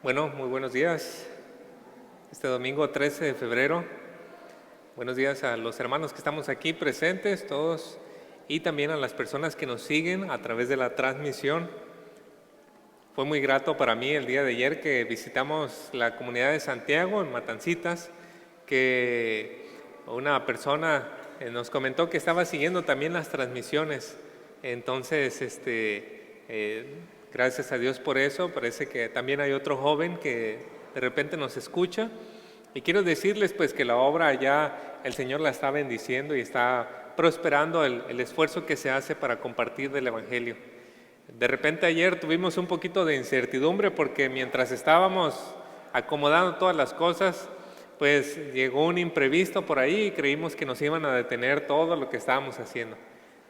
Bueno, muy buenos días. Este domingo 13 de febrero. Buenos días a los hermanos que estamos aquí presentes, todos, y también a las personas que nos siguen a través de la transmisión. Fue muy grato para mí el día de ayer que visitamos la comunidad de Santiago en Matancitas, que una persona nos comentó que estaba siguiendo también las transmisiones. Entonces, gracias a Dios por eso. Parece que también hay otro joven que de repente nos escucha. Y quiero decirles pues que la obra ya el Señor la está bendiciendo y está prosperando el esfuerzo que se hace para compartir del Evangelio. De repente ayer tuvimos un poquito de incertidumbre porque mientras estábamos acomodando todas las cosas, pues llegó un imprevisto por ahí y creímos que nos iban a detener todo lo que estábamos haciendo.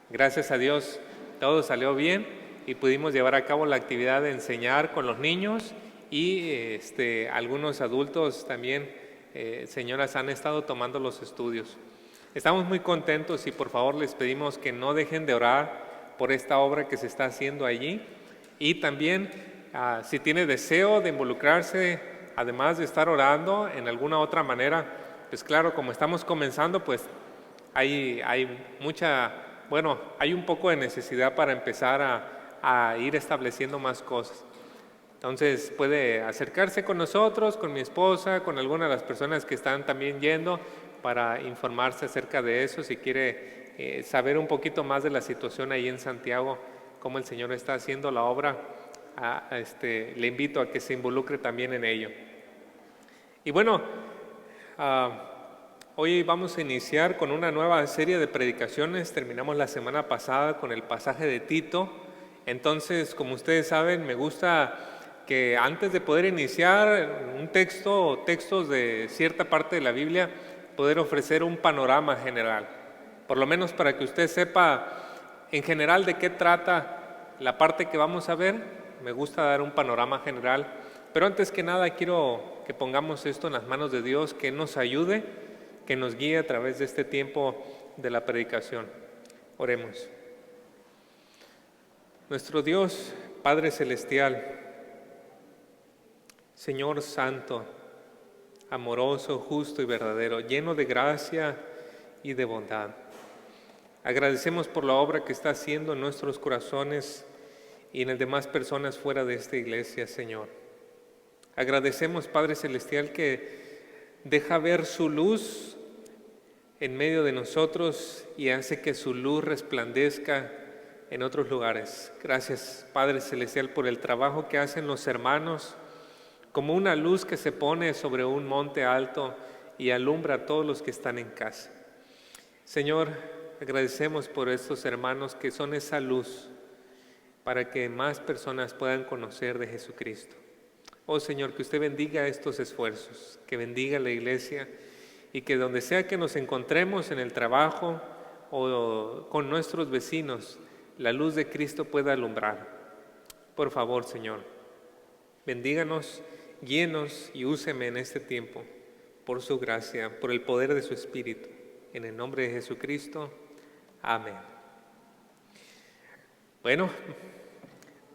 Gracias a Dios todo salió bien y pudimos llevar a cabo la actividad de enseñar con los niños y algunos adultos también. Señoras han estado tomando los estudios. Estamos muy contentos y por favor les pedimos que no dejen de orar por esta obra que se está haciendo allí y también si tiene deseo de involucrarse, además de estar orando en alguna otra manera, pues claro, como estamos comenzando, pues hay un poco de necesidad para empezar a ir estableciendo más cosas. Entonces puede acercarse con nosotros, con mi esposa, con alguna de las personas que están también yendo para informarse acerca de eso, si quiere saber un poquito más de la situación ahí en Santiago, cómo el Señor está haciendo la obra, le invito a que se involucre también en ello. Y bueno, hoy vamos a iniciar con una nueva serie de predicaciones. Terminamos la semana pasada con el pasaje de Tito. Entonces, como ustedes saben, me gusta que antes de poder iniciar un texto o textos de cierta parte de la Biblia, poder ofrecer un panorama general, por lo menos para que usted sepa en general de qué trata la parte que vamos a ver. Me gusta dar un panorama general, pero antes que nada quiero que pongamos esto en las manos de Dios, que nos ayude, que nos guíe a través de este tiempo de la predicación. Oremos. Nuestro Dios, Padre Celestial, Señor Santo, amoroso, justo y verdadero, lleno de gracia y de bondad. Agradecemos por la obra que está haciendo en nuestros corazones y en el de demás personas fuera de esta iglesia, Señor. Agradecemos, Padre Celestial, que deja ver su luz en medio de nosotros y hace que su luz resplandezca en otros lugares. Gracias, Padre Celestial, por el trabajo que hacen los hermanos, como una luz que se pone sobre un monte alto y alumbra a todos los que están en casa. Señor, agradecemos por estos hermanos que son esa luz para que más personas puedan conocer de Jesucristo. Oh Señor, que usted bendiga estos esfuerzos, que bendiga la iglesia y que donde sea que nos encontremos en el trabajo o con nuestros vecinos, la luz de Cristo pueda alumbrar. Por favor, Señor, bendíganos, guíenos y úseme en este tiempo por su gracia, por el poder de su Espíritu. En el nombre de Jesucristo. Amén. Bueno,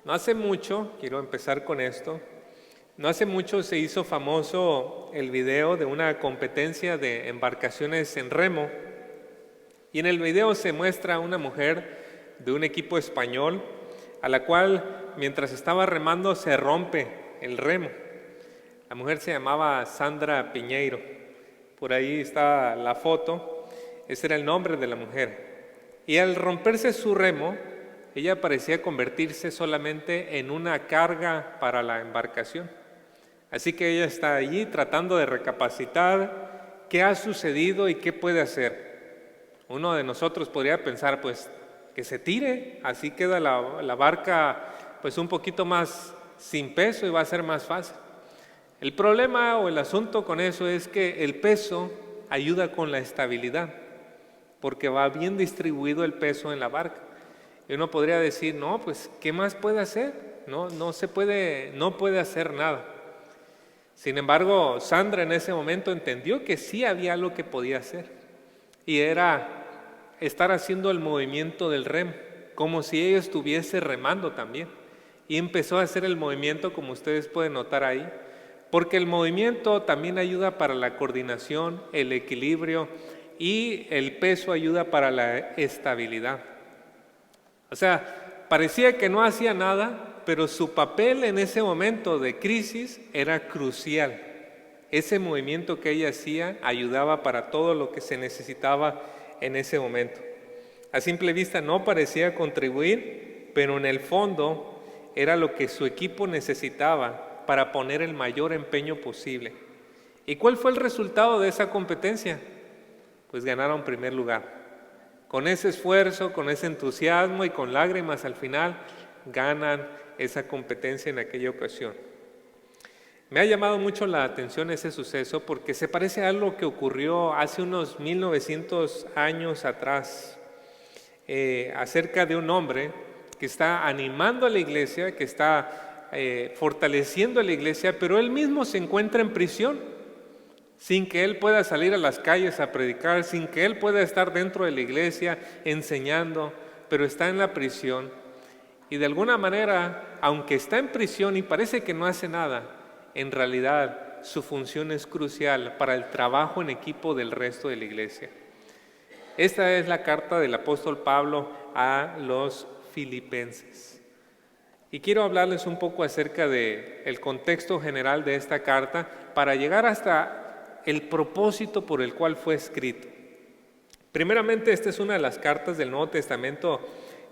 no hace mucho, quiero empezar con esto, no hace mucho se hizo famoso el video de una competencia de embarcaciones en remo y en el video se muestra una mujer de un equipo español a la cual mientras estaba remando se rompe el remo. La mujer se llamaba Sandra Piñeiro, por ahí está la foto, ese era el nombre de la mujer. Y al romperse su remo, ella parecía convertirse solamente en una carga para la embarcación. Así que ella está allí tratando de recapacitar qué ha sucedido y qué puede hacer. Uno de nosotros podría pensar, pues, que se tire, así queda la barca pues un poquito más sin peso y va a ser más fácil. El problema o el asunto con eso es que el peso ayuda con la estabilidad, porque va bien distribuido el peso en la barca. Y uno podría decir, no, pues, ¿qué más puede hacer? No puede hacer nada. Sin embargo, Sandra en ese momento entendió que sí había algo que podía hacer, y era estar haciendo el movimiento del remo, como si ella estuviese remando también. y empezó a hacer el movimiento, como ustedes pueden notar ahí, porque el movimiento también ayuda para la coordinación, el equilibrio, y el peso ayuda para la estabilidad. O sea, parecía que no hacía nada, pero su papel en ese momento de crisis era crucial. Ese movimiento que ella hacía ayudaba para todo lo que se necesitaba en ese momento. A simple vista no parecía contribuir, pero en el fondo era lo que su equipo necesitaba para poner el mayor empeño posible. ¿Y cuál fue el resultado de esa competencia? Pues ganaron primer lugar. Con ese esfuerzo, con ese entusiasmo y con lágrimas al final, ganan esa competencia en aquella ocasión. Me ha llamado mucho la atención ese suceso porque se parece a algo que ocurrió hace unos 1900 años atrás, acerca de un hombre que está animando a la iglesia, que está fortaleciendo a la iglesia, pero él mismo se encuentra en prisión, sin que él pueda salir a las calles a predicar, sin que él pueda estar dentro de la iglesia enseñando, pero está en la prisión. Y de alguna manera, aunque está en prisión y parece que no hace nada, en realidad su función es crucial para el trabajo en equipo del resto de la iglesia. Esta es la carta del apóstol Pablo a los filipenses. Y quiero hablarles un poco acerca del contexto general de esta carta para llegar hasta el propósito por el cual fue escrito. Primeramente, esta es una de las cartas del Nuevo Testamento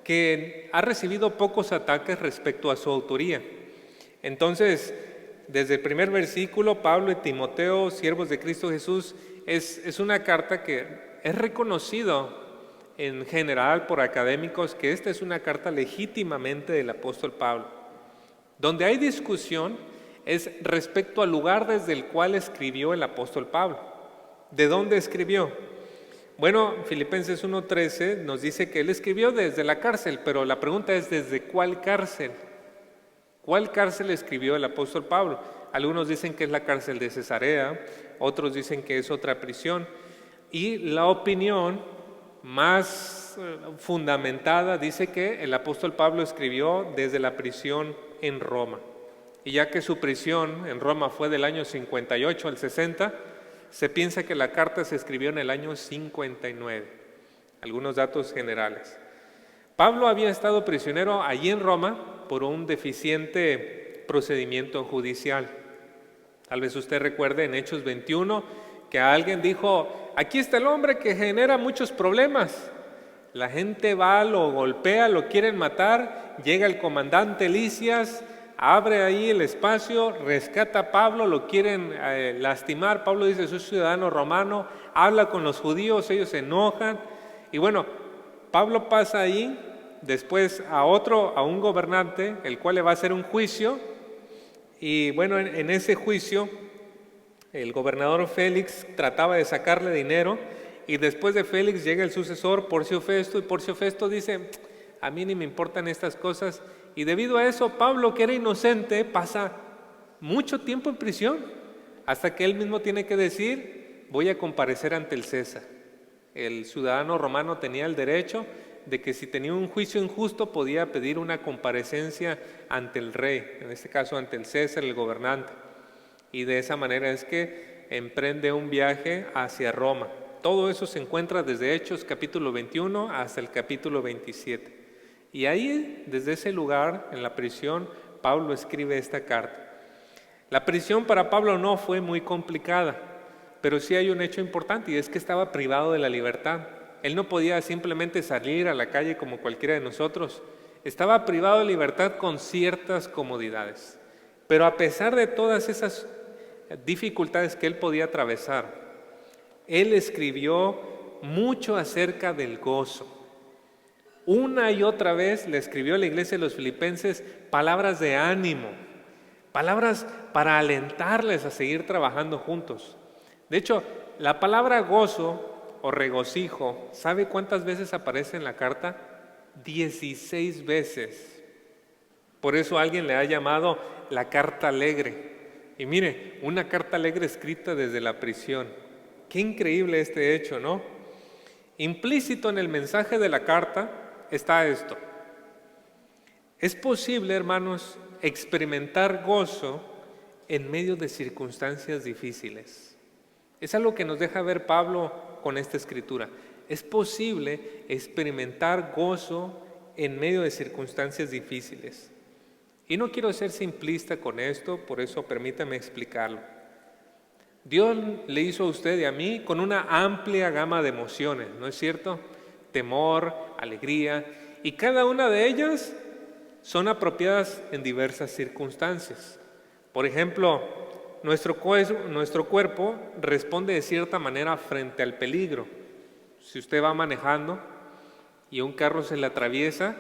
que ha recibido pocos ataques respecto a su autoría. Entonces, desde el primer versículo, Pablo y Timoteo, siervos de Cristo Jesús, es una carta que es reconocido en general por académicos que esta es una carta legítimamente del apóstol Pablo. Donde hay discusión es respecto al lugar desde el cual escribió el apóstol Pablo. ¿De dónde escribió? Bueno, Filipenses 1:13 nos dice que él escribió desde la cárcel, pero la pregunta es ¿desde cuál cárcel? ¿Cuál cárcel escribió el apóstol Pablo? Algunos dicen que es la cárcel de Cesarea, otros dicen que es otra prisión, y la opinión más fundamentada dice que el apóstol Pablo escribió desde la prisión en Roma. Y ya que su prisión en Roma fue del año 58 al 60, se piensa que la carta se escribió en el año 59. Algunos datos generales. Pablo había estado prisionero allí en Roma por un deficiente procedimiento judicial. Tal vez usted recuerde en Hechos 21 que alguien dijo, aquí está el hombre que genera muchos problemas. La gente va, lo golpea, lo quieren matar, llega el comandante Lisias, abre ahí el espacio, rescata a Pablo, lo quieren lastimar. Pablo dice, soy ciudadano romano, habla con los judíos, ellos se enojan. Y bueno, Pablo pasa ahí, después a un gobernante, el cual le va a hacer un juicio. Y bueno, en ese juicio, el gobernador Félix trataba de sacarle dinero. Y después de Félix llega el sucesor, Porcio Festo, y Porcio Festo dice, a mí ni me importan estas cosas. Y debido a eso, Pablo, que era inocente, pasa mucho tiempo en prisión, hasta que él mismo tiene que decir, voy a comparecer ante el César. El ciudadano romano tenía el derecho de que si tenía un juicio injusto, podía pedir una comparecencia ante el rey, en este caso ante el César, el gobernante. Y de esa manera es que emprende un viaje hacia Roma. Todo eso se encuentra desde Hechos capítulo 21 hasta el capítulo 27. Y ahí, desde ese lugar, en la prisión, Pablo escribe esta carta. La prisión para Pablo no fue muy complicada, pero sí hay un hecho importante y es que estaba privado de la libertad. Él no podía simplemente salir a la calle como cualquiera de nosotros. Estaba privado de libertad con ciertas comodidades. Pero a pesar de todas esas dificultades que él podía atravesar, él escribió mucho acerca del gozo. Una y otra vez le escribió a la iglesia de los filipenses palabras de ánimo, palabras para alentarles a seguir trabajando juntos. De hecho, la palabra gozo o regocijo, ¿sabe cuántas veces aparece en la carta? 16 veces. Por eso alguien le ha llamado la carta alegre. Y mire, una carta alegre escrita desde la prisión. Qué increíble este hecho, ¿no? Implícito en el mensaje de la carta está esto. Es posible, hermanos, experimentar gozo en medio de circunstancias difíciles. Es algo que nos deja ver Pablo con esta escritura. Es posible experimentar gozo en medio de circunstancias difíciles. Y no quiero ser simplista con esto, por eso permítame explicarlo. Dios le hizo a usted y a mí con una amplia gama de emociones, ¿no es cierto? Temor, alegría, y cada una de ellas son apropiadas en diversas circunstancias. Por ejemplo, nuestro cuerpo responde de cierta manera frente al peligro. Si usted va manejando y un carro se le atraviesa,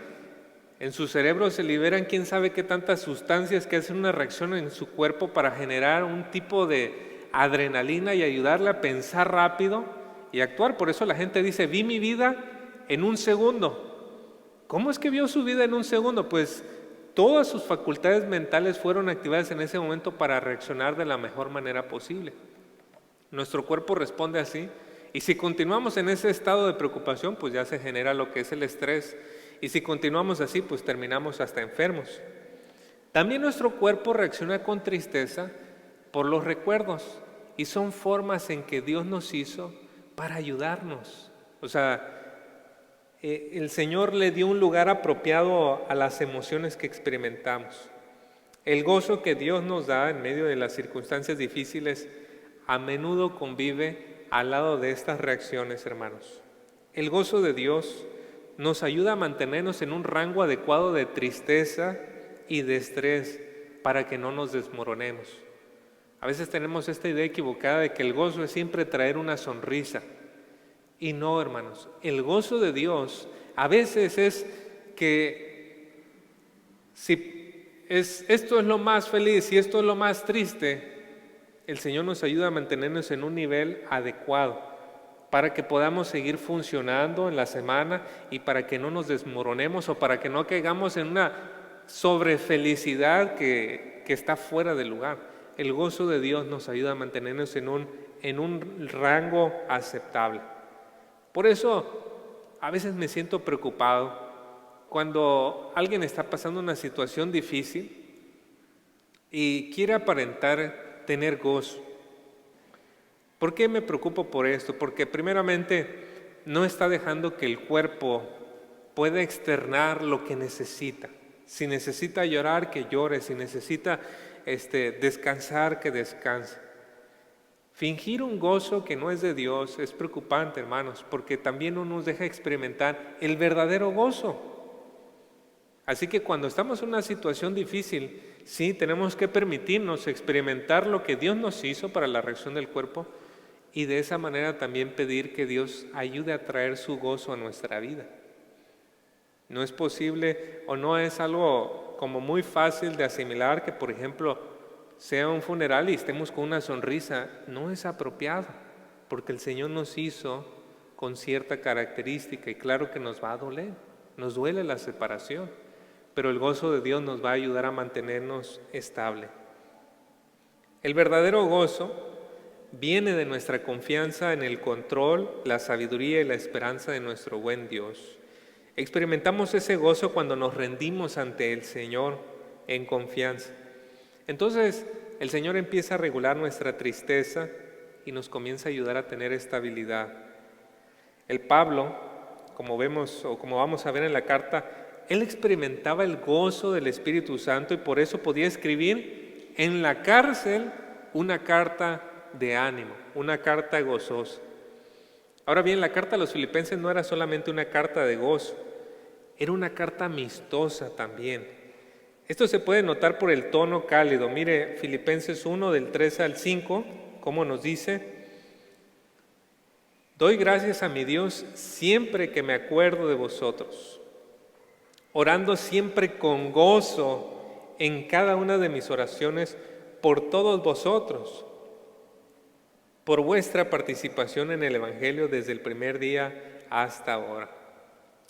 en su cerebro se liberan quién sabe qué tantas sustancias que hacen una reacción en su cuerpo para generar un tipo de adrenalina y ayudarle a pensar rápido y actuar. Por eso la gente dice, vi mi vida en un segundo. ¿Cómo es que vio su vida en un segundo? Pues todas sus facultades mentales fueron activadas en ese momento para reaccionar de la mejor manera posible. Nuestro cuerpo responde así, y si continuamos en ese estado de preocupación, pues ya se genera lo que es el estrés, y si continuamos así, pues terminamos hasta enfermos. También nuestro cuerpo reacciona con tristeza por los recuerdos, y son formas en que Dios nos hizo para ayudarnos. O sea, el Señor le dio un lugar apropiado a las emociones que experimentamos. El gozo que Dios nos da en medio de las circunstancias difíciles a menudo convive al lado de estas reacciones, hermanos. El gozo de Dios nos ayuda a mantenernos en un rango adecuado de tristeza y de estrés para que no nos desmoronemos. A veces tenemos esta idea equivocada de que el gozo es siempre traer una sonrisa. Y no, hermanos, el gozo de Dios a veces es que si esto es lo más feliz y esto es lo más triste, el Señor nos ayuda a mantenernos en un nivel adecuado para que podamos seguir funcionando en la semana y para que no nos desmoronemos o para que no caigamos en una sobrefelicidad que está fuera de lugar. El gozo de Dios nos ayuda a mantenernos en un rango aceptable. Por eso a veces me siento preocupado cuando alguien está pasando una situación difícil y quiere aparentar tener gozo. ¿Por qué me preocupo por esto? Porque primeramente no está dejando que el cuerpo pueda externar lo que necesita. Si necesita llorar, que llore. Si necesita descansar, que descanse. Fingir un gozo que no es de Dios es preocupante, hermanos, porque también no nos deja experimentar el verdadero gozo. Así que cuando estamos en una situación difícil, sí, tenemos que permitirnos experimentar lo que Dios nos hizo para la reacción del cuerpo y de esa manera también pedir que Dios ayude a traer su gozo a nuestra vida. No es posible o no es algo como muy fácil de asimilar que, por ejemplo, sea un funeral y estemos con una sonrisa. No es apropiado, porque el Señor nos hizo con cierta característica y claro que nos va a doler, nos duele la separación, pero el gozo de Dios nos va a ayudar a mantenernos estable. El verdadero gozo viene de nuestra confianza en el control, la sabiduría y la esperanza de nuestro buen Dios. Experimentamos ese gozo cuando nos rendimos ante el Señor en confianza. Entonces el Señor empieza a regular nuestra tristeza y nos comienza a ayudar a tener estabilidad. El Pablo, como vemos o como vamos a ver en la carta, él experimentaba el gozo del Espíritu Santo y por eso podía escribir en la cárcel una carta de ánimo, una carta gozosa. Ahora bien, la carta a los Filipenses no era solamente una carta de gozo, era una carta amistosa también. Esto se puede notar por el tono cálido. Mire, Filipenses 1, del 3 al 5, cómo nos dice: doy gracias a mi Dios siempre que me acuerdo de vosotros, orando siempre con gozo en cada una de mis oraciones por todos vosotros, por vuestra participación en el Evangelio desde el primer día hasta ahora.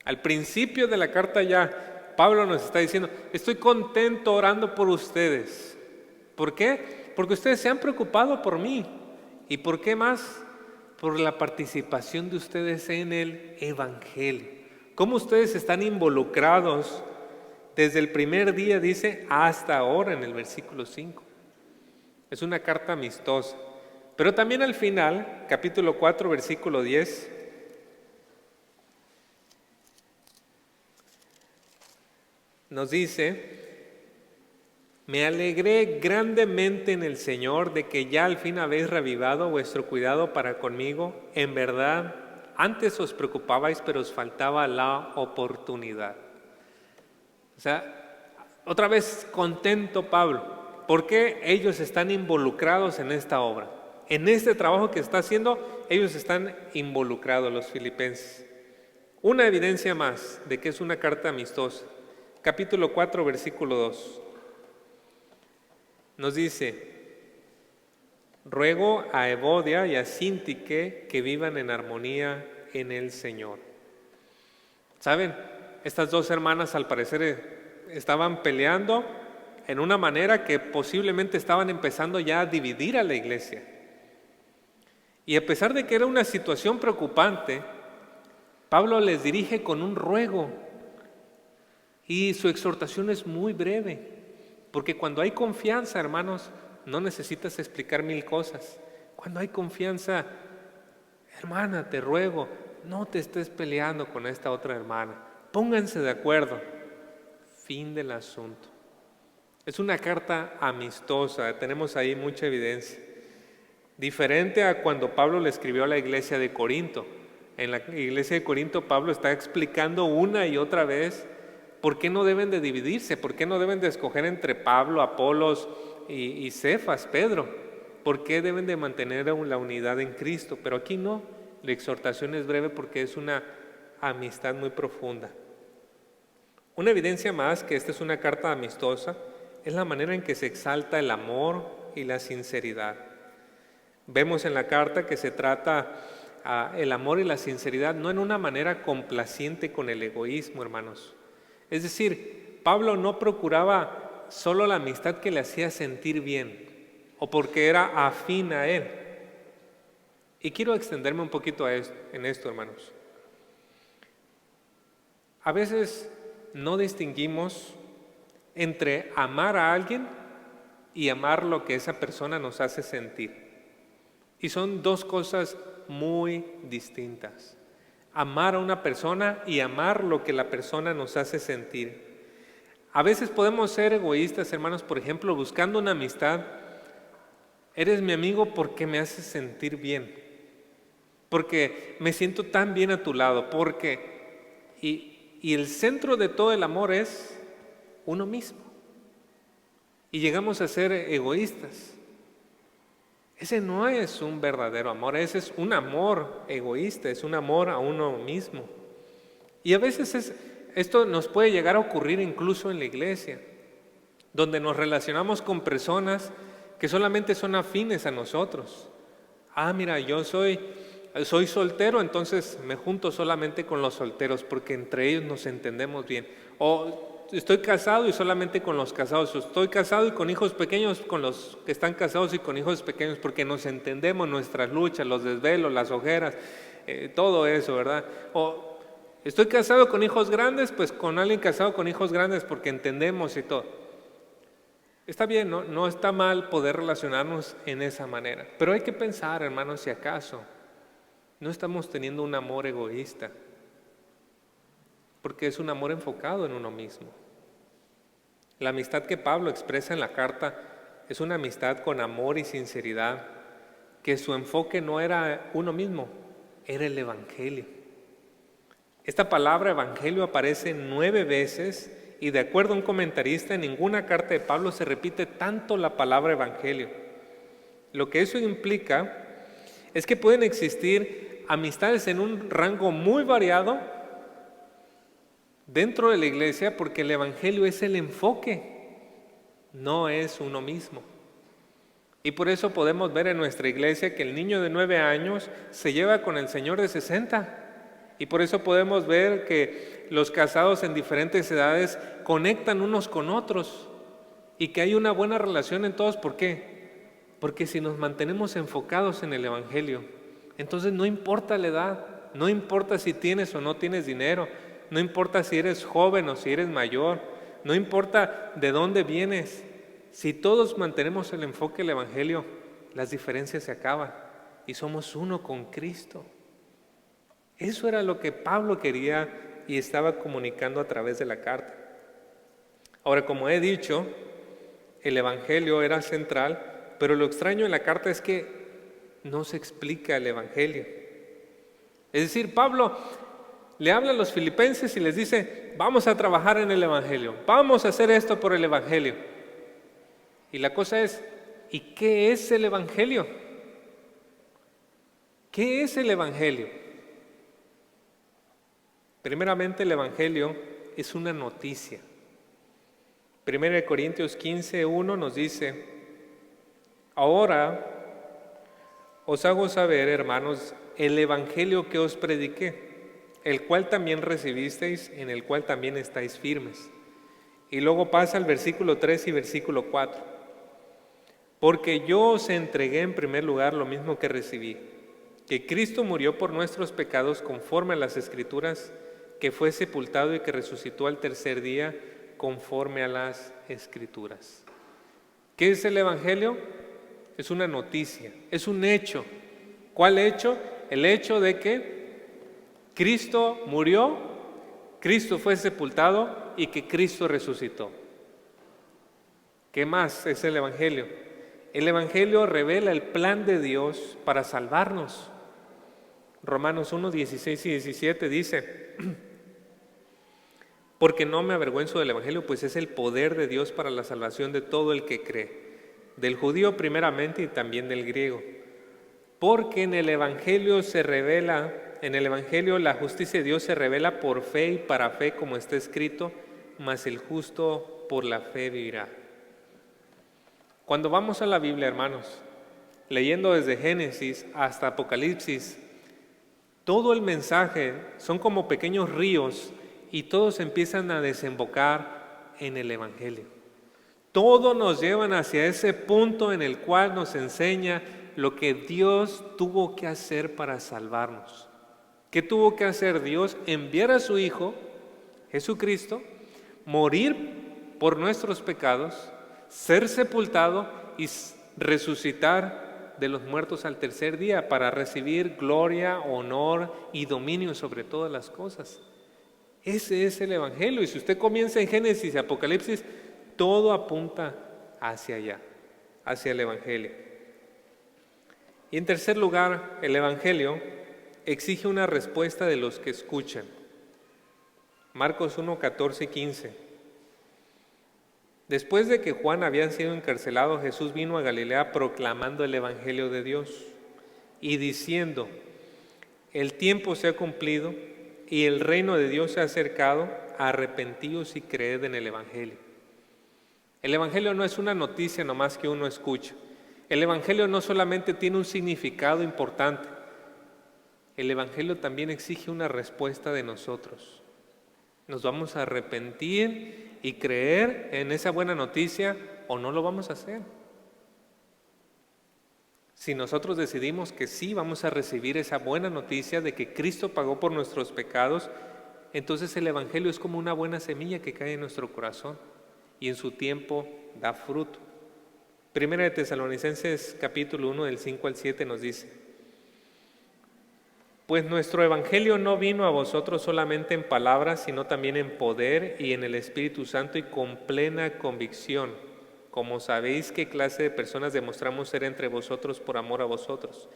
Al principio de la carta ya Pablo nos está diciendo, estoy contento orando por ustedes. ¿Por qué? Porque ustedes se han preocupado por mí. ¿Y por qué más? Por la participación de ustedes en el Evangelio. Cómo ustedes están involucrados Desde el primer día dice hasta ahora en el versículo 5. Es una carta amistosa. Pero también al final, capítulo 4, versículo 10, nos dice: me alegré grandemente en el Señor de que ya al fin habéis revivado vuestro cuidado para conmigo. En verdad, antes os preocupabais, pero os faltaba la oportunidad. O sea, otra vez contento Pablo, porque ellos están involucrados en esta obra. En este trabajo que está haciendo, ellos están involucrados, los filipenses. Una evidencia más de que es una carta amistosa. Capítulo 4, versículo 2. Nos dice: ruego a Evodia y a Síntique que vivan en armonía en el Señor. ¿Saben? Estas dos hermanas al parecer estaban peleando en una manera que posiblemente estaban empezando ya a dividir a la iglesia. Y a pesar de que era una situación preocupante, Pablo les dirige con un ruego y su exhortación es muy breve. Porque cuando hay confianza, hermanos, no necesitas explicar mil cosas. Cuando hay confianza, hermana, te ruego, no te estés peleando con esta otra hermana. Pónganse de acuerdo. Fin del asunto. Es una carta amistosa, tenemos ahí mucha evidencia. Diferente a cuando Pablo le escribió a la iglesia de Corinto. En la iglesia de Corinto, Pablo está explicando una y otra vez ¿por qué no deben de dividirse? ¿Por qué no deben de escoger entre Pablo, Apolos y Cefas, Pedro? ¿Por qué deben de mantener la unidad en Cristo? Pero aquí no, la exhortación es breve porque es una amistad muy profunda. Una evidencia más que esta es una carta amistosa es la manera en que se exalta el amor y la sinceridad. Vemos en la carta que se trata el amor y la sinceridad no en una manera complaciente con el egoísmo, hermanos. Es decir, Pablo no procuraba solo la amistad que le hacía sentir bien o porque era afín a él. Y quiero extenderme un poquito en esto, hermanos. A veces no distinguimos entre amar a alguien y amar lo que esa persona nos hace sentir. Y son dos cosas muy distintas. Amar a una persona y amar lo que la persona nos hace sentir. A veces podemos ser egoístas, hermanos, por ejemplo, buscando una amistad. Eres mi amigo porque me haces sentir bien, porque me siento tan bien a tu lado, y el centro de todo el amor es uno mismo. Y llegamos a ser egoístas. Ese no es un verdadero amor, ese es un amor egoísta, es un amor a uno mismo. Y a veces esto nos puede llegar a ocurrir incluso en la iglesia, donde nos relacionamos con personas que solamente son afines a nosotros. Mira, yo soy soltero, entonces me junto solamente con los solteros porque entre ellos nos entendemos bien. O estoy casado y solamente con los casados. O estoy casado y con hijos pequeños, con los que están casados y con hijos pequeños porque nos entendemos nuestras luchas, los desvelos, las ojeras, todo eso, ¿verdad? O estoy casado con hijos grandes, pues con alguien casado con hijos grandes porque entendemos y todo. Está bien, no está mal poder relacionarnos en esa manera, pero hay que pensar, hermanos, si acaso no estamos teniendo un amor egoísta, porque es un amor enfocado en uno mismo. La amistad que Pablo expresa en la carta es una amistad con amor y sinceridad, que su enfoque no era uno mismo, era el evangelio. Esta palabra evangelio aparece 9 veces y de acuerdo a un comentarista, en ninguna carta de Pablo se repite tanto la palabra evangelio. Lo que eso implica es que pueden existir amistades en un rango muy variado dentro de la iglesia porque el evangelio es el enfoque, no es uno mismo. Y por eso podemos ver en nuestra iglesia que el niño de 9 años se lleva con el señor de 60. Y por eso podemos ver que los casados en diferentes edades conectan unos con otros y que hay una buena relación en todos. ¿Por qué? Porque si nos mantenemos enfocados en el evangelio, entonces no importa la edad, no importa si tienes o no tienes dinero, no importa si eres joven o si eres mayor, no importa de dónde vienes, si todos mantenemos el enfoque del Evangelio, las diferencias se acaban y somos uno con Cristo. Eso era lo que Pablo quería y estaba comunicando a través de la carta. Ahora, como he dicho, el Evangelio era central, pero lo extraño en la carta es que no se explica el Evangelio. Es decir, Pablo le habla a los filipenses y les dice, vamos a trabajar en el Evangelio, vamos a hacer esto por el Evangelio. Y la cosa es, ¿y qué es el Evangelio? ¿Qué es el Evangelio? Primeramente, el Evangelio es una noticia. 1 Corintios 15:1 nos dice, ahora os hago saber, hermanos, el Evangelio que os prediqué, el cual también recibisteis, en el cual también estáis firmes. Y luego pasa al versículo 3 y versículo 4. Porque yo os entregué en primer lugar lo mismo que recibí, que Cristo murió por nuestros pecados conforme a las Escrituras, que fue sepultado y que resucitó al tercer día conforme a las Escrituras. ¿Qué es el Evangelio? Es una noticia, es un hecho. ¿Cuál hecho? El hecho de que Cristo murió, Cristo fue sepultado y que Cristo resucitó. ¿Qué más es el Evangelio? El Evangelio revela el plan de Dios para salvarnos. Romanos 1, 16 y 17 dice, porque no me avergüenzo del Evangelio, pues es el poder de Dios para la salvación de todo el que cree, del judío primeramente y también del griego. Porque en el Evangelio la justicia de Dios se revela por fe y para fe, como está escrito, mas el justo por la fe vivirá. Cuando vamos a la Biblia, hermanos, leyendo desde Génesis hasta Apocalipsis, todo el mensaje son como pequeños ríos y todos empiezan a desembocar en el Evangelio. Todos nos llevan hacia ese punto en el cual nos enseña lo que Dios tuvo que hacer para salvarnos. ¿Qué tuvo que hacer Dios? Enviar a su Hijo, Jesucristo, morir por nuestros pecados, ser sepultado y resucitar de los muertos al tercer día para recibir gloria, honor y dominio sobre todas las cosas. Ese es el Evangelio. Y si usted comienza en Génesis y Apocalipsis, todo apunta hacia allá, hacia el Evangelio. Y en tercer lugar, el Evangelio exige una respuesta de los que escuchan. Marcos 1, 14 y 15. Después de que Juan había sido encarcelado, Jesús vino a Galilea proclamando el Evangelio de Dios y diciendo, el tiempo se ha cumplido y el reino de Dios se ha acercado, arrepentíos y creed en el Evangelio. El Evangelio no es una noticia nomás que uno escucha. El Evangelio no solamente tiene un significado importante, el Evangelio también exige una respuesta de nosotros. ¿Nos vamos a arrepentir y creer en esa buena noticia o no lo vamos a hacer? Si nosotros decidimos que sí vamos a recibir esa buena noticia de que Cristo pagó por nuestros pecados, entonces el Evangelio es como una buena semilla que cae en nuestro corazón y en su tiempo da fruto. Primera de Tesalonicenses capítulo 1 del 5 al 7 nos dice, pues nuestro Evangelio no vino a vosotros solamente en palabras, sino también en poder y en el Espíritu Santo y con plena convicción, como sabéis qué clase de personas demostramos ser entre vosotros por amor a vosotros.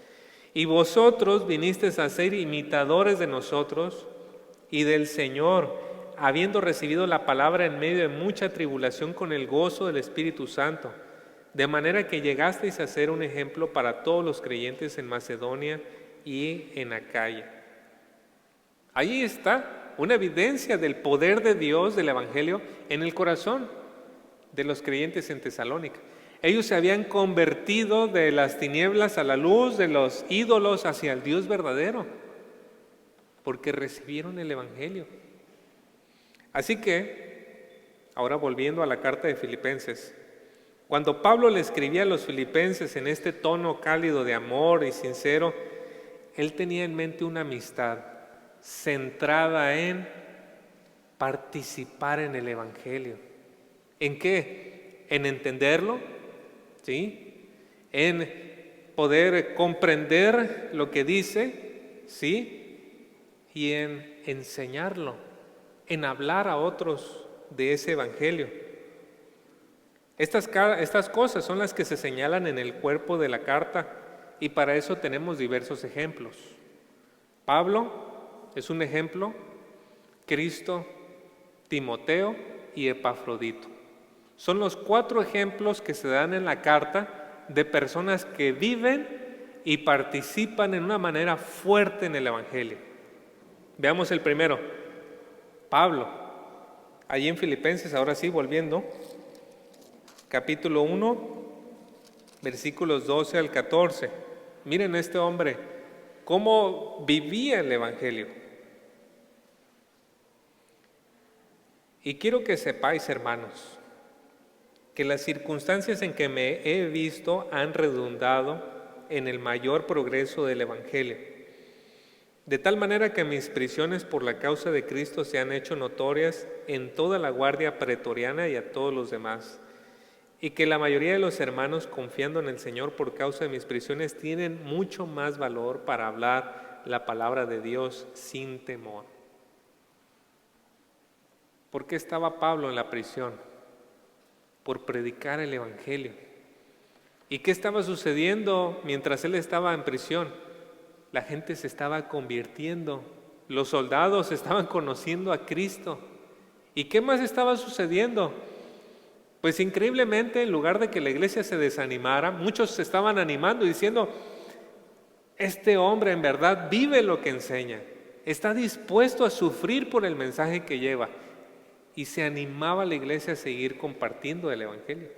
Y vosotros vinisteis a ser imitadores de nosotros y del Señor, habiendo recibido la palabra en medio de mucha tribulación con el gozo del Espíritu Santo, de manera que llegasteis a ser un ejemplo para todos los creyentes en Macedonia y en Acaya. Ahí está una evidencia del poder de Dios, del Evangelio, en el corazón de los creyentes en Tesalónica. Ellos se habían convertido de las tinieblas a la luz, de los ídolos hacia el Dios verdadero, porque recibieron el Evangelio. Así que, ahora volviendo a la carta de Filipenses, cuando Pablo le escribía a los filipenses en este tono cálido de amor y sincero, él tenía en mente una amistad centrada en participar en el Evangelio. ¿En qué? En entenderlo, ¿sí? En poder comprender lo que dice, ¿sí? Y en enseñarlo, en hablar a otros de ese evangelio. Estas cosas son las que se señalan en el cuerpo de la carta y para eso tenemos diversos ejemplos. Pablo es un ejemplo, Cristo, Timoteo y Epafrodito. Son los 4 ejemplos que se dan en la carta de personas que viven y participan en una manera fuerte en el evangelio. Veamos el primero, Pablo, allí en Filipenses, ahora sí, volviendo, capítulo 1, versículos 12 al 14. Miren este hombre, cómo vivía el evangelio. Y quiero que sepáis, hermanos, que las circunstancias en que me he visto han redundado en el mayor progreso del evangelio, de tal manera que mis prisiones por la causa de Cristo se han hecho notorias en toda la guardia pretoriana y a todos los demás, y que la mayoría de los hermanos, confiando en el Señor por causa de mis prisiones, tienen mucho más valor para hablar la palabra de Dios sin temor. ¿Por qué estaba Pablo en la prisión? Por predicar el evangelio. ¿Y qué estaba sucediendo mientras él estaba en prisión? La gente se estaba convirtiendo, los soldados estaban conociendo a Cristo. ¿Y qué más estaba sucediendo? Pues increíblemente, en lugar de que la iglesia se desanimara, muchos se estaban animando diciendo, este hombre en verdad vive lo que enseña, está dispuesto a sufrir por el mensaje que lleva. Y se animaba la iglesia a seguir compartiendo el evangelio.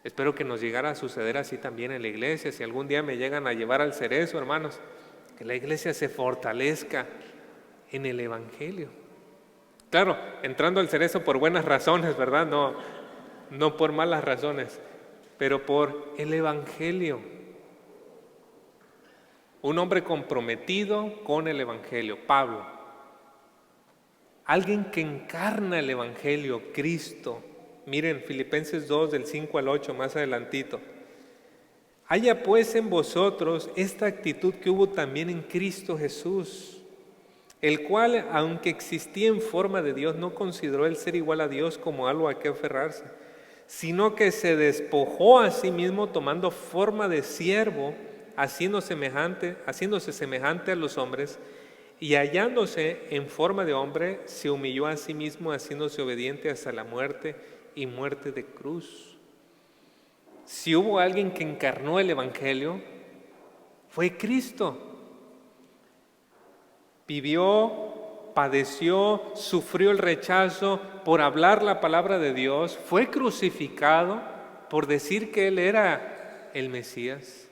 Espero que nos llegara a suceder así también en la iglesia. Si algún día me llegan a llevar al cerezo, hermanos, que la iglesia se fortalezca en el evangelio. Claro, entrando al cerezo por buenas razones, ¿verdad? No por malas razones, pero por el evangelio. Un hombre comprometido con el evangelio, Pablo. Alguien que encarna el evangelio, Cristo. Miren, Filipenses 2, del 5 al 8, más adelantito. Haya pues en vosotros esta actitud que hubo también en Cristo Jesús, el cual, aunque existía en forma de Dios, no consideró el ser igual a Dios como algo a que aferrarse, sino que se despojó a sí mismo tomando forma de siervo, haciéndose semejante a los hombres, y hallándose en forma de hombre, se humilló a sí mismo, haciéndose obediente hasta la muerte y muerte de cruz. Si hubo alguien que encarnó el evangelio, fue Cristo. Vivió, padeció, sufrió el rechazo por hablar la palabra de Dios, fue crucificado por decir que Él era el Mesías.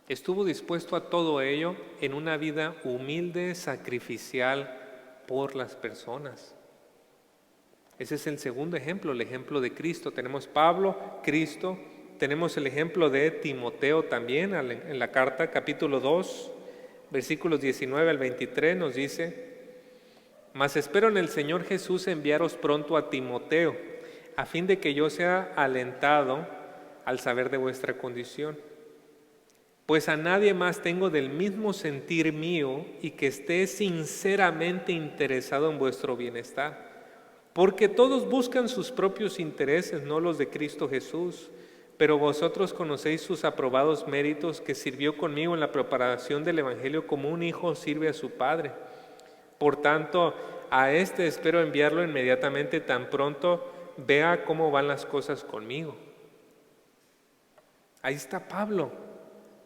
Estuvo dispuesto a todo ello en una vida humilde, sacrificial por las personas. Ese es el segundo ejemplo, el ejemplo de Cristo. Tenemos Pablo, Cristo, tenemos el ejemplo de Timoteo también en la carta, capítulo 2, versículos 19 al 23 nos dice: mas espero en el Señor Jesús enviaros pronto a Timoteo, a fin de que yo sea alentado al saber de vuestra condición. Pues a nadie más tengo del mismo sentir mío y que esté sinceramente interesado en vuestro bienestar. Porque todos buscan sus propios intereses, no los de Cristo Jesús. Pero vosotros conocéis sus aprobados méritos, que sirvió conmigo en la preparación del evangelio como un hijo sirve a su padre. Por tanto, a este espero enviarlo inmediatamente, tan pronto vea cómo van las cosas conmigo. Ahí está Pablo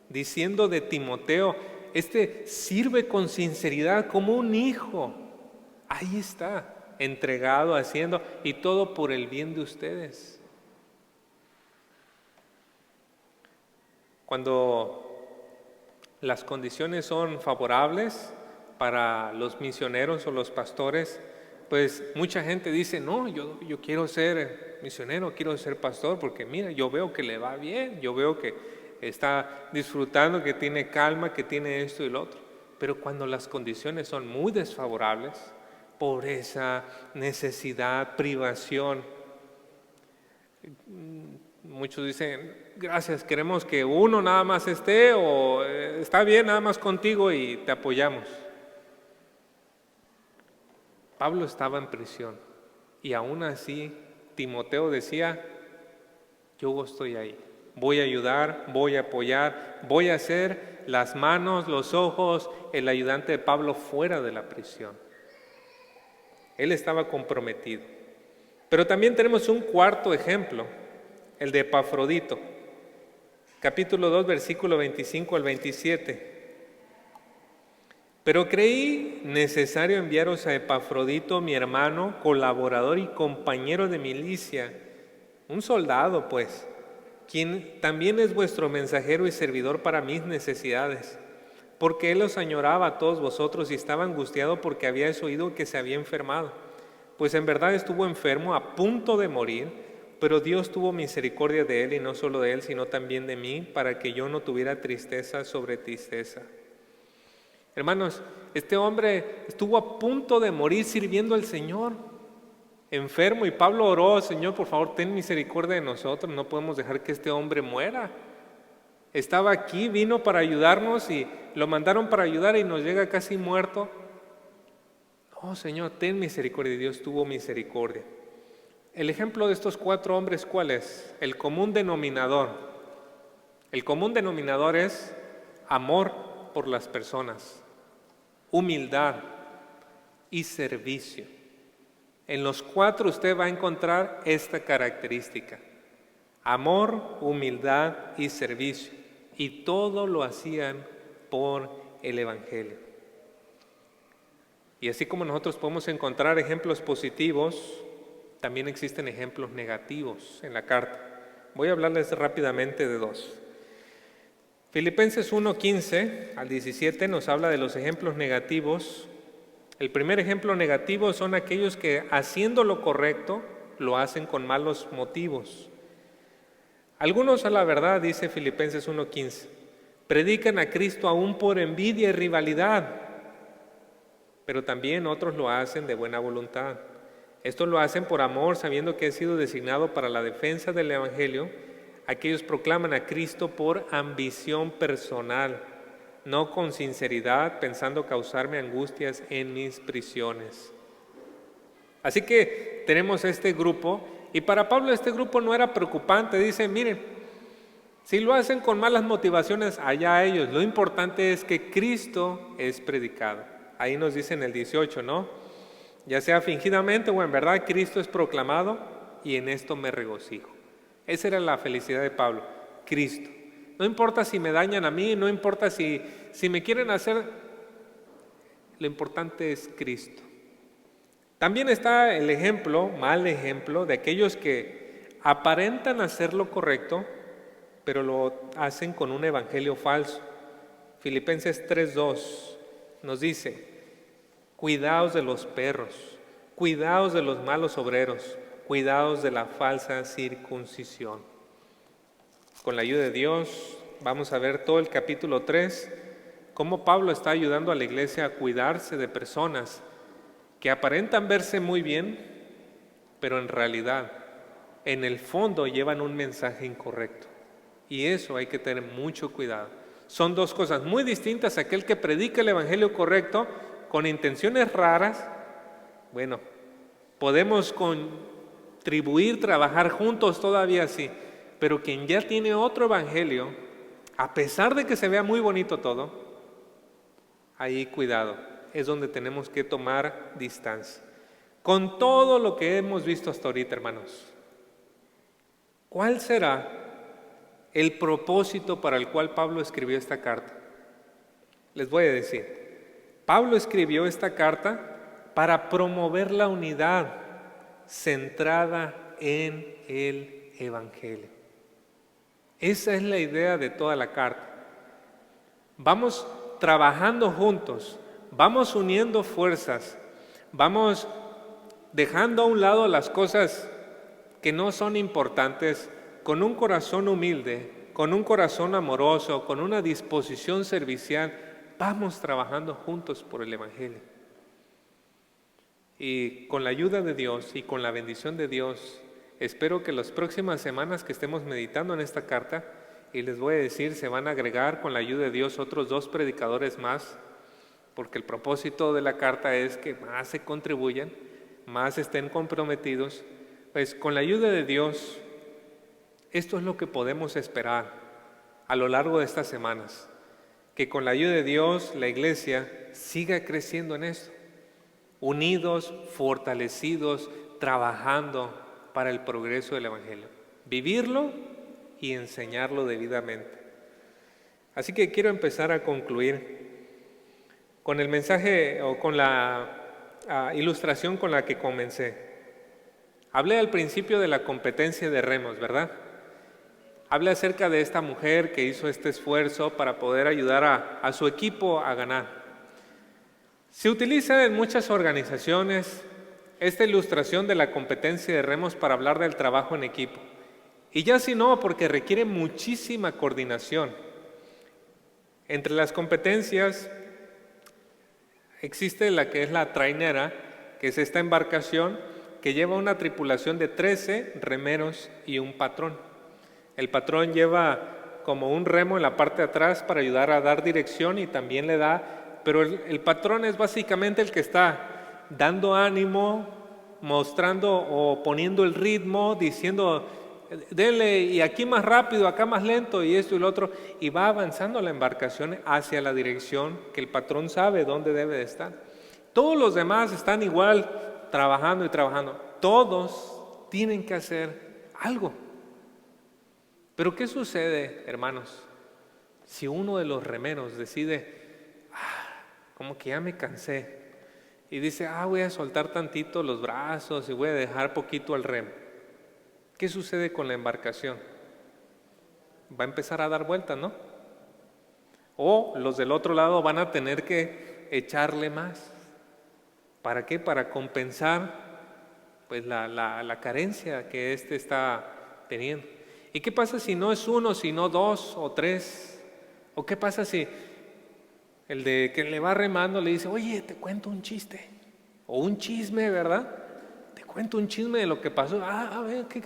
diciendo de Timoteo, este sirve con sinceridad como un hijo. Ahí está, entregado, haciendo, y todo por el bien de ustedes. Cuando las condiciones son favorables para los misioneros o los pastores, pues mucha gente dice, no, yo quiero ser misionero, quiero ser pastor, porque mira, yo veo que le va bien, yo veo que está disfrutando, que tiene calma, que tiene esto y lo otro. Pero cuando las condiciones son muy desfavorables, pobreza, necesidad, privación, Muchos dicen, gracias, queremos que uno nada más esté, o está bien nada más contigo y te apoyamos. Pablo estaba en prisión y aún así Timoteo decía, yo estoy ahí, voy a ayudar, voy a apoyar, voy a ser las manos, los ojos, el ayudante de Pablo fuera de la prisión. Él estaba comprometido. Pero también tenemos un cuarto ejemplo, el de Epafrodito, capítulo 2, versículo 25 al 27. Pero creí necesario enviaros a Epafrodito, mi hermano, colaborador y compañero de milicia, un soldado, pues, quien también es vuestro mensajero y servidor para mis necesidades, porque él os añoraba a todos vosotros y estaba angustiado porque habíais oído que se había enfermado. Pues en verdad estuvo enfermo, a punto de morir, pero Dios tuvo misericordia de él, y no solo de él, sino también de mí, para que yo no tuviera tristeza sobre tristeza. Hermanos, este hombre estuvo a punto de morir sirviendo al Señor, enfermo, y Pablo oró, Señor, por favor, ten misericordia de nosotros, no podemos dejar que este hombre muera. Estaba aquí, vino para ayudarnos y lo mandaron para ayudar y nos llega casi muerto. Oh Señor, ten misericordia. Y Dios tuvo misericordia. El ejemplo de estos 4 hombres, ¿cuál es? El común denominador. El común denominador es amor por las personas, humildad y servicio. En los 4 usted va a encontrar esta característica: amor, humildad y servicio. Y todo lo hacían por el Evangelio. Y así como nosotros podemos encontrar ejemplos positivos, también existen ejemplos negativos en la carta. Voy a hablarles rápidamente de 2. Filipenses 1:15 al 17 nos habla de los ejemplos negativos. El primer ejemplo negativo son aquellos que, haciendo lo correcto, lo hacen con malos motivos. Algunos, a la verdad, dice Filipenses 1:15, predican a Cristo aún por envidia y rivalidad, pero también otros lo hacen de buena voluntad. Estos lo hacen por amor, sabiendo que he sido designado para la defensa del Evangelio. Aquellos proclaman a Cristo por ambición personal, no con sinceridad, pensando causarme angustias en mis prisiones. Así que tenemos este grupo, y para Pablo este grupo no era preocupante. Dice, miren, si lo hacen con malas motivaciones, allá ellos. Lo importante es que Cristo es predicado. Ahí nos dice en el 18, ¿no? Ya sea fingidamente o en verdad, Cristo es proclamado, y en esto me regocijo. Esa era la felicidad de Pablo, Cristo. No importa si me dañan a mí, no importa si me quieren hacer, lo importante es Cristo. También está el ejemplo, mal ejemplo, de aquellos que aparentan hacer lo correcto, pero lo hacen con un evangelio falso. Filipenses 3:2 nos dice, cuidaos de los perros, cuidaos de los malos obreros, cuidaos de la falsa circuncisión. Con la ayuda de Dios vamos a ver todo el capítulo 3, cómo Pablo está ayudando a la iglesia a cuidarse de personas que aparentan verse muy bien, pero en realidad, en el fondo, llevan un mensaje incorrecto. Y eso hay que tener mucho cuidado. Son 2 cosas muy distintas. Aquel que predica el evangelio correcto con intenciones raras, bueno, podemos contribuir, trabajar juntos todavía así, pero quien ya tiene otro evangelio, a pesar de que se vea muy bonito todo, ahí cuidado, es donde tenemos que tomar distancia. Con todo lo que hemos visto hasta ahorita, hermanos, ¿cuál será el propósito para el cual Pablo escribió esta carta? Les voy a decir, Pablo escribió esta carta para promover la unidad centrada en el Evangelio. Esa es la idea de toda la carta. Vamos trabajando juntos, vamos uniendo fuerzas, vamos dejando a un lado las cosas que no son importantes, con un corazón humilde, con un corazón amoroso, con una disposición servicial. Vamos trabajando juntos por el Evangelio. Y con la ayuda de Dios y con la bendición de Dios, espero que las próximas semanas que estemos meditando en esta carta, y les voy a decir, se van a agregar con la ayuda de Dios otros 2 predicadores más, porque el propósito de la carta es que más se contribuyan, más estén comprometidos. Pues con la ayuda de Dios, esto es lo que podemos esperar a lo largo de estas semanas, que con la ayuda de Dios la iglesia siga creciendo en esto, unidos, fortalecidos, trabajando para el progreso del Evangelio, vivirlo y enseñarlo debidamente. Así que quiero empezar a concluir con el mensaje o con la ilustración con la que comencé. Hablé al principio de la competencia de remos, ¿verdad? Hablé acerca de esta mujer que hizo este esfuerzo para poder ayudar a su equipo a ganar. Se utiliza en muchas organizaciones esta ilustración de la competencia de remos para hablar del trabajo en equipo. Y ya si no, porque requiere muchísima coordinación. Entre las competencias existe la que es la trainera, que es esta embarcación que lleva una tripulación de 13 remeros y un patrón. El patrón lleva como un remo en la parte de atrás para ayudar a dar dirección y también le da, pero el patrón es básicamente el que está dando ánimo, mostrando o poniendo el ritmo, diciendo, dele y aquí más rápido, acá más lento y esto y lo otro, y va avanzando la embarcación hacia la dirección que el patrón sabe dónde debe de estar. Todos los demás están igual, trabajando y trabajando. Todos tienen que hacer algo. Pero ¿qué sucede, hermanos, si uno de los remeros decide, como que ya me cansé, y dice, voy a soltar tantito los brazos y voy a dejar poquito al remo? ¿Qué sucede con la embarcación? Va a empezar a dar vueltas, ¿no? O los del otro lado van a tener que echarle más. ¿Para qué? Para compensar pues la carencia que éste está teniendo. ¿Y qué pasa si no es uno, sino 2 o 3? ¿O qué pasa si el de que le va remando le dice, oye, te cuento un chiste? O un chisme, ¿verdad? Te cuento un chisme de lo que pasó. A ver, ¿qué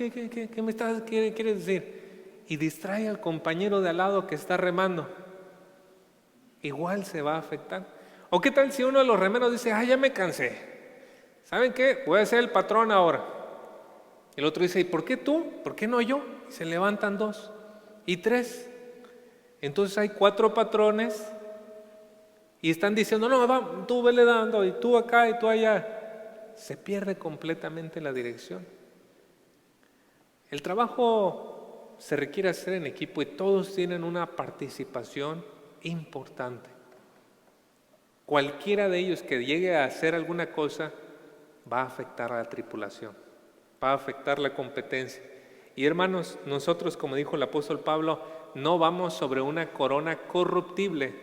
me quieres decir? Y distrae al compañero de al lado que está remando. Igual se va a afectar. ¿O qué tal si uno de los remeros dice, ya me cansé? ¿Saben qué? Voy a ser el patrón ahora. El otro dice, ¿y por qué tú? ¿Por qué no yo? Y se levantan 2 y 3. Entonces hay 4 patrones y están diciendo, no, tú vele dando y tú acá y tú allá. Se pierde completamente la dirección. El trabajo se requiere hacer en equipo y todos tienen una participación importante. Cualquiera de ellos que llegue a hacer alguna cosa va a afectar a la tripulación, va a afectar la competencia. Y hermanos, nosotros, como dijo el apóstol Pablo, no vamos sobre una corona corruptible,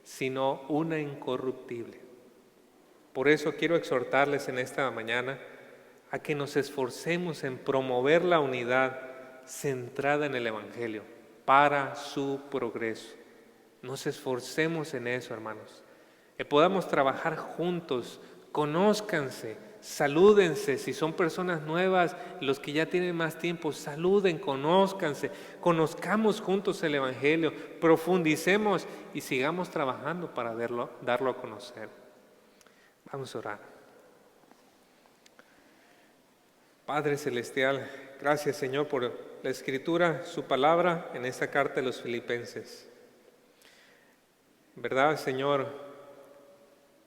sino una incorruptible. Por eso quiero exhortarles en esta mañana a que nos esforcemos en promover la unidad centrada en el Evangelio para su progreso. Nos esforcemos en eso, hermanos. Que podamos trabajar juntos, conózcanse, salúdense. Si son personas nuevas, los que ya tienen más tiempo, saluden, conózcanse, conozcamos juntos el Evangelio, profundicemos y sigamos trabajando para darlo a conocer. Vamos a orar. Padre Celestial, gracias Señor por la Escritura, su palabra en esta carta de los Filipenses. ¿Verdad, Señor?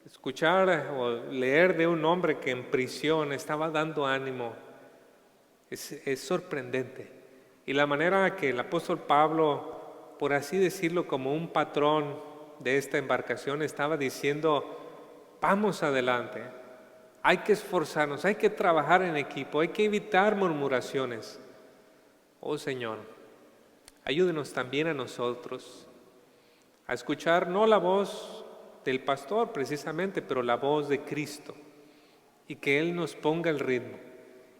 Escuchar o leer de un hombre que en prisión estaba dando ánimo es sorprendente. Y la manera que el apóstol Pablo, por así decirlo, como un patrón de esta embarcación, estaba diciendo, vamos adelante, hay que esforzarnos, hay que trabajar en equipo, hay que evitar murmuraciones. Oh Señor, ayúdenos también a nosotros a escuchar no la voz del pastor precisamente, pero la voz de Cristo, y que Él nos ponga el ritmo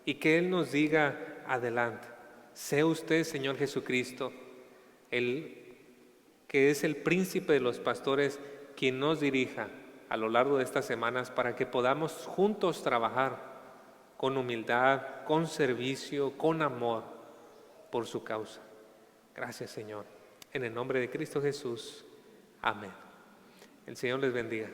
y que Él nos diga adelante. Sea usted, Señor Jesucristo, el que es el príncipe de los pastores, quien nos dirija a lo largo de estas semanas para que podamos juntos trabajar con humildad, con servicio, con amor por su causa. Gracias, Señor. En el nombre de Cristo Jesús. Amén. El Señor les bendiga.